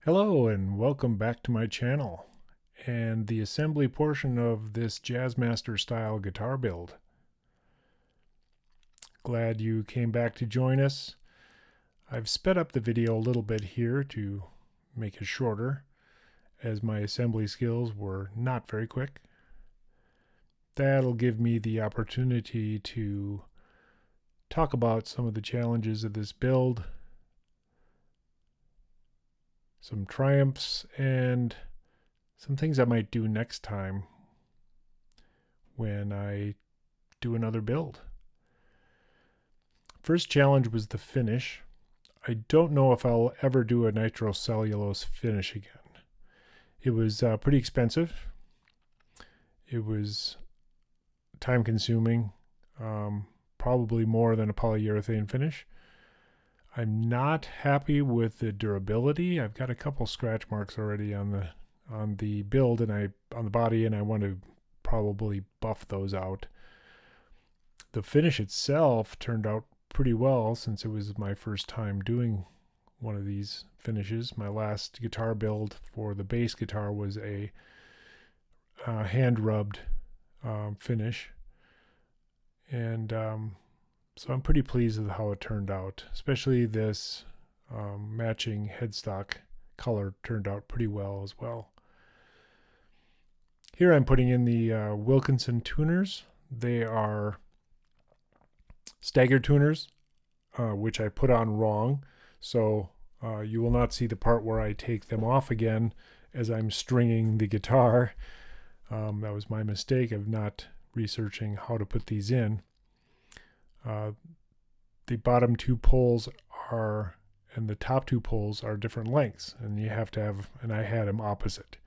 Hello and welcome back to my channel and the assembly portion of this JazzMaster style guitar build. Glad you came back to join us. I've sped up the video a little bit here to make it shorter as my assembly skills were not very quick. That'll give me the opportunity to talk about some of the challenges of this build, some triumphs, and some things I might do next time when I do another build. First challenge was the finish. I don't know if I'll ever do a nitrocellulose finish again. It was pretty expensive. It was time consuming, probably more than a polyurethane finish. I'm not happy with the durability. I've got a couple scratch marks already on the build and on the body, and I want to probably buff those out. The finish itself turned out pretty well since it was my first time doing one of these finishes. My last guitar build for the bass guitar was a hand rubbed finish, and so I'm pretty pleased with how it turned out, especially this matching headstock color turned out pretty well as well. Here I'm putting in the Wilkenson tuners. They are stagger tuners, which I put on wrong. So you will not see the part where I take them off again as I'm stringing the guitar. That was my mistake of not researching how to put these in. The bottom two poles and the top two poles are different lengths, and you have to have, and I had them opposite.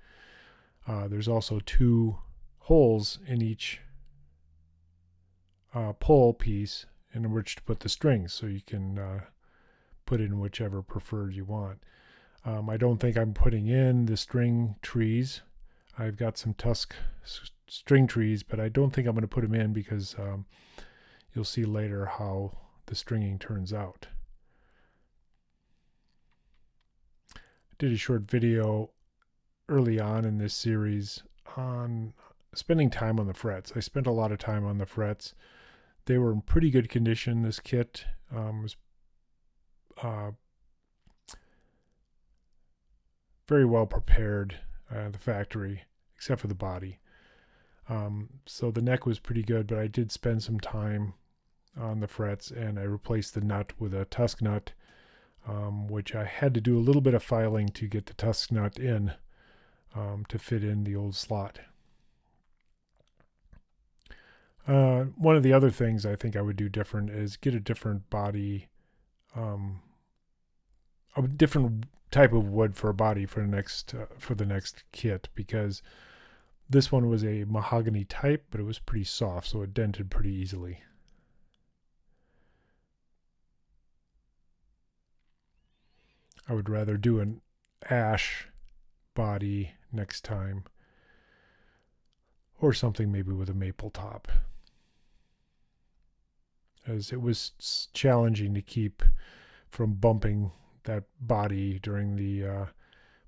There's also two holes in each pole piece in which to put the strings, so you can put in whichever preferred you want. I don't think I'm putting in the string trees. I've got some TUSQ string trees, but I don't think I'm going to put them in because you'll see later how the stringing turns out. I did a short video early on in this series on spending time on the frets. I spent a lot of time on the frets. They were in pretty good condition. This kit was very well prepared at the factory, except for the body. So the neck was pretty good, but I did spend some time on the frets, and I replaced the nut with a TUSQ nut, which I had to do a little bit of filing to get the TUSQ nut in to fit in the old slot. One of the other things I think I would do different is get a different body, a different type of wood for a body for the next kit, because this one was a mahogany type, but it was pretty soft, so it dented pretty easily. I would rather do an ash body next time, or something maybe with a maple top, as it was challenging to keep from bumping that body during the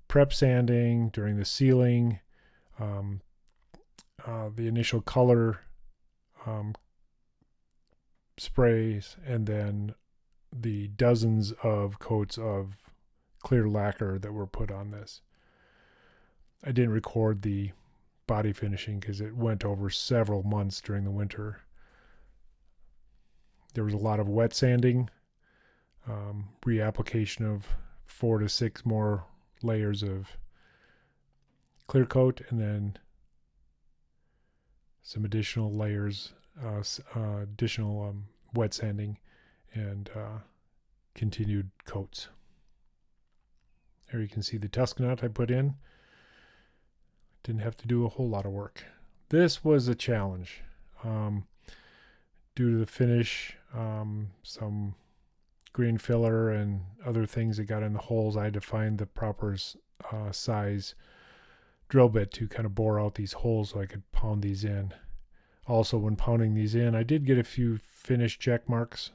prep sanding, during the sealing, the initial color sprays, and then the dozens of coats of clear lacquer that were put on this. I didn't record the body finishing because it went over several months during the winter. There was a lot of wet sanding, reapplication of 4 to 6 more layers of clear coat, and then some additional layers, additional wet sanding, and continued coats. There you can see the TUSQ nut I put in. Didn't have to do a whole lot of work. This was a challenge. Due to the finish, some green filler and other things that got in the holes, I had to find the proper size drill bit to kind of bore out these holes so I could pound these in. Also, when pounding these in, I did get a few finish check marks,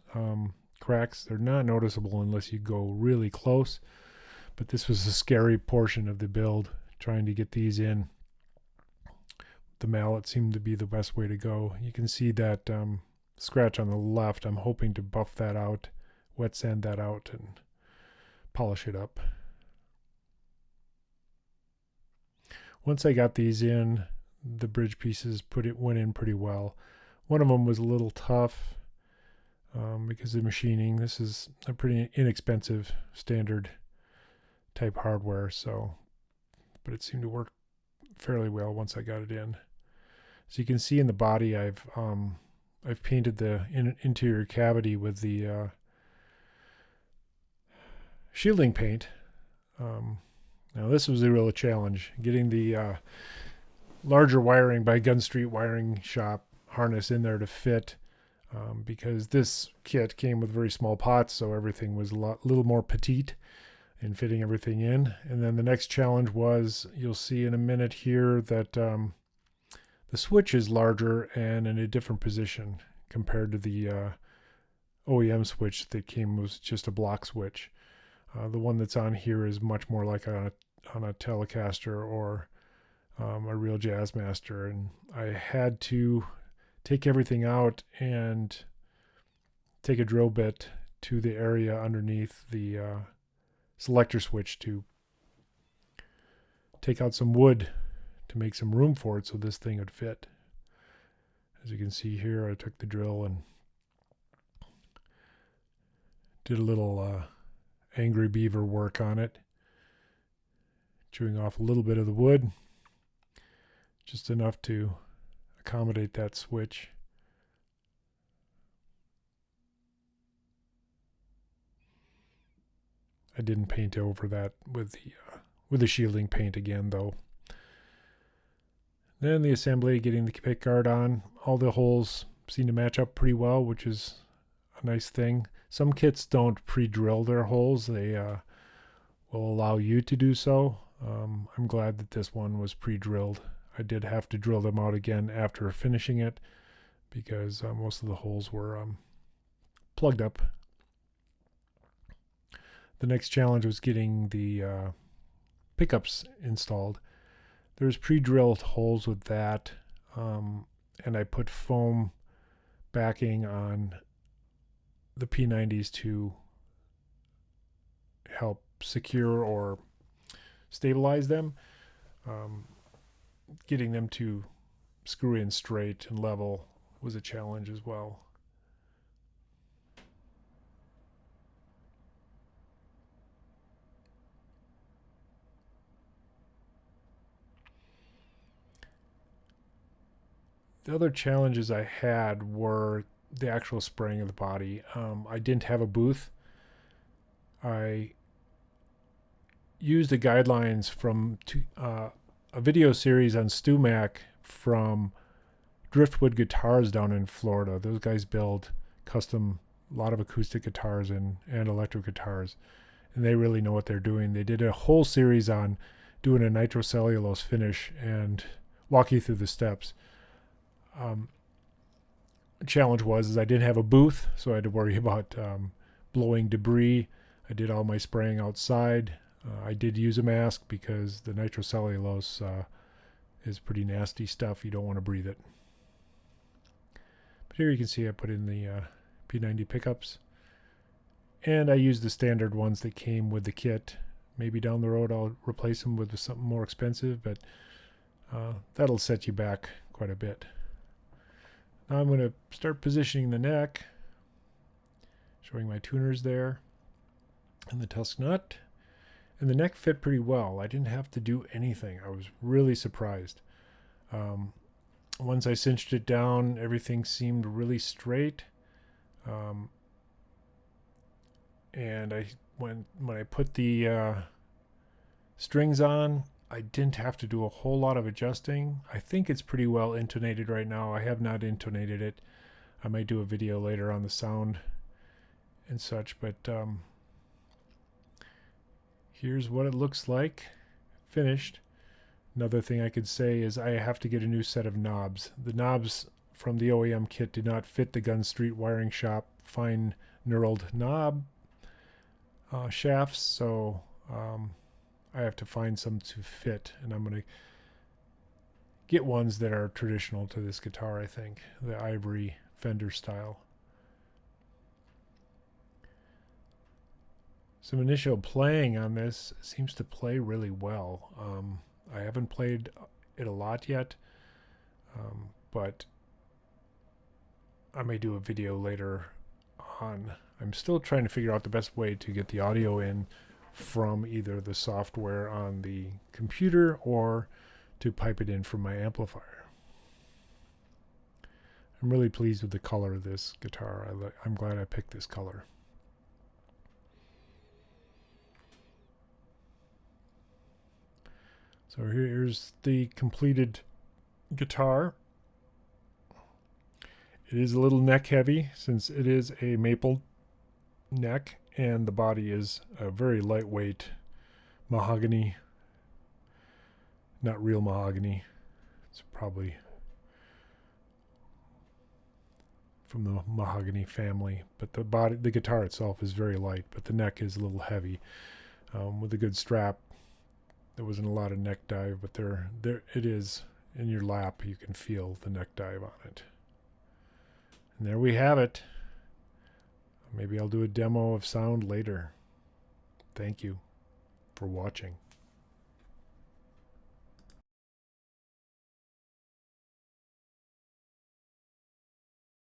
cracks. They're not noticeable unless you go really close, But this was a scary portion of the build, trying to get these in. The mallet seemed to be the best way to go. You can see that scratch on the left. I'm hoping to buff that out, wet sand that out, and polish it up. Once I got these in, the bridge pieces went in pretty well. One of them was a little tough because of machining. This is a pretty inexpensive standard type hardware, but it seemed to work fairly well once I got it in. So you can see in the body, I've painted the interior cavity with the shielding paint. Now this was a real challenge, getting the larger wiring by Gunstreet Wiring Shop harness in there to fit, because this kit came with very small pots, so everything was a little more petite in fitting everything in. And then the next challenge was, you'll see in a minute here that the switch is larger and in a different position compared to the OEM switch that came was just a block switch. The one that's on here is much more like on a Telecaster or a real JazzMaster, and I had to take everything out and take a drill bit to the area underneath the selector switch to take out some wood to make some room for it so this thing would fit. As you can see here, I took the drill and did a little Angry Beaver work on it, chewing off a little bit of the wood, just enough to accommodate that switch. I didn't paint over that with the shielding paint again, though. Then the assembly, getting the pick guard on. All the holes seem to match up pretty well, which is a nice thing. Some kits don't pre-drill their holes. They will allow you to do so. I'm glad that this one was pre-drilled. I did have to drill them out again after finishing it because most of the holes were plugged up. The next challenge was getting the pickups installed. There's pre-drilled holes with that, and I put foam backing on the P90s to help secure or stabilize them. Getting them to screw in straight and level was a challenge as well. The other challenges I had were the actual spraying of the body. I didn't have a booth. I used the guidelines from a video series on StuMac from Driftwood Guitars down in Florida. Those guys build custom, a lot of acoustic guitars and electric guitars, and they really know what they're doing. They did a whole series on doing a nitrocellulose finish and walk you through the steps. The challenge was I didn't have a booth, so I had to worry about blowing debris. I did all my spraying outside. I did use a mask because the nitrocellulose is pretty nasty stuff. You don't want to breathe it. But here you can see I put in the P90 pickups, and I used the standard ones that came with the kit. Maybe down the road I'll replace them with something more expensive, but that'll set you back quite a bit. Now I'm going to start positioning the neck, showing my tuners there, and the TUSQ nut. And the neck fit pretty well. I didn't have to do anything. I was really surprised. Once I cinched it down, everything seemed really straight. And when I put the strings on, I didn't have to do a whole lot of adjusting. I think it's pretty well intonated right now. I have not intonated it. I might do a video later on the sound and such, but here's what it looks like finished. Another thing I could say is I have to get a new set of knobs. The knobs from the OEM kit did not fit the Gunstreet Wiring Shop fine knurled knob shafts, so I have to find some to fit, and I'm going to get ones that are traditional to this guitar, I think. The ivory Fender style. Some initial playing on this seems to play really well. I haven't played it a lot yet, but I may do a video later on. I'm still trying to figure out the best way to get the audio in from either the software on the computer or to pipe it in from my amplifier. I'm really pleased with the color of this guitar. I'm glad I picked this color. So here's the completed guitar. It is a little neck heavy since it is a maple neck, and the body is a very lightweight mahogany. Not real mahogany. It's probably from the mahogany family, but the guitar itself is very light, but the neck is a little heavy. With a good strap. There wasn't a lot of neck dive, but there it is in your lap. You can feel the neck dive on it. And there we have it. Maybe I'll do a demo of sound later. Thank you for watching.